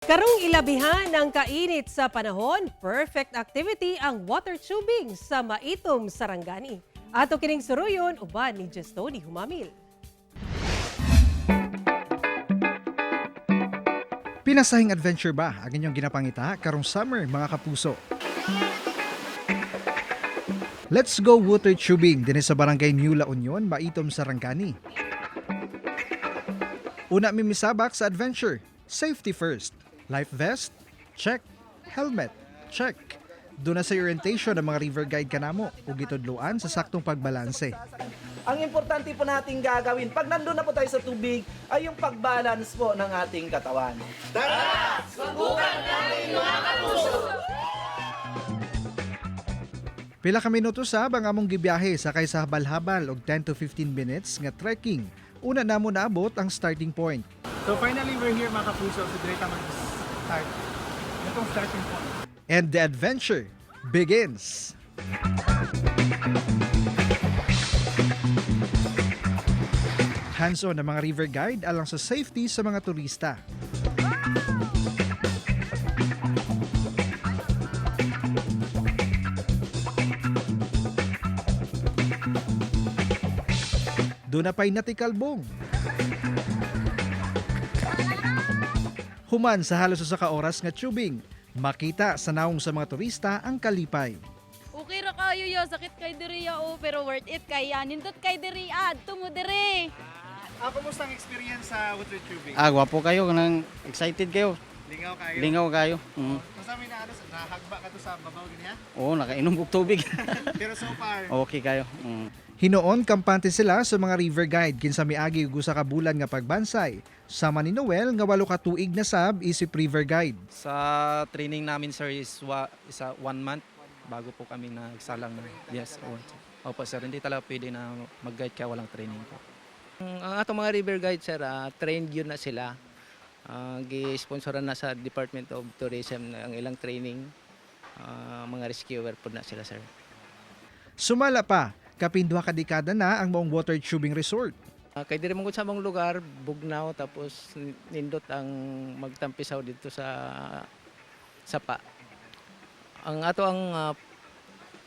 Karong ilabihan ang kainit sa panahon, perfect activity ang water tubing sa Maitom, Sarangani. Ato kining suruyon uban ni Justoni Humamil. Pinasahing adventure ba ang inyong ginapangita karong summer mga kapuso? Let's go water tubing din sa Barangay New La Union, Maitom, Sarangani. Una mimisabak sa adventure, safety first. Life vest? Check. Helmet? Check. Doon na sa orientation ng mga river guide kanamo ug gitudloan sa saktong pagbalanse. Ang importante po nating gagawin pag nandun na po tayo sa tubig ay yung pagbalance po ng ating katawan. Pila ka minuto sab ang among gibiyahe sakay sa habal-habal og 10 to 15 minutes nga trekking. Una namo naabot ang starting point. So finally, we're here mga kapuso. So direct mag-start. Itong starting point. And the adventure begins. Hands-on ang mga river guide alang sa safety sa mga turista. Doon na pa'y natikalbong. Human sa halos sa ka-oras nga tubing, makita sa naong sa mga turista ang kalipay. Okay ra kayo yo, sakit kay diri yo, pero worth it kay nindot kay diri tumo diri. Kumusta ang experience sa water tubing? Gwapo kayo, nang excited kayo. Lingaw kayo? Lingaw kayo. Kasi may nahagba ka to sa babaw ganyan? Oo, nakainom og tubig. Pero so far, Okay kayo. Hinoon kampante sila sa mga river guide kinsa miagi ug usa ka bulan nga pagbansay. Sama ni Noel nga 8 ka tuig na sab isip river guide. Sa training namin sir is 1 month bago po kami nagsalang na yes. Opo sir, hindi talaga pwede na mag-guide kaya walang training po. Ang atong mga river guide sir, trained yun na sila. Gi-sponsoran na sa Department of Tourism ang ilang training. Mga rescuer po na sila sir. Sumala pa, kapindwa ka dekada na ang maong water tubing resort. Kay diri mong sa mong lugar, bugnaw tapos nindot ang magtampisaw dito sa sapa. Ang ato ang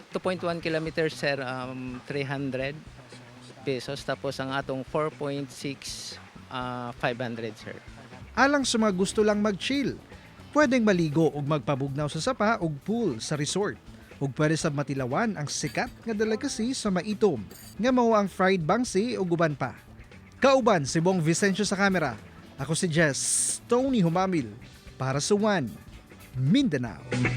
2.1 kilometers sir, 300 pesos tapos ang atong 4.6 500 sir. Alang sa mga gusto lang mag-chill, pwedeng maligo ug magpabugnaw sa sapa ug pool sa resort. Ug pwede sab matilawan ang sikat nga delicacy sa Maitom nga mao ang fried bangsi ug uban pa. Kauban si Bong Vicencio sa kamera. Ako si Jess Tony Humamil para sa One Mindanao.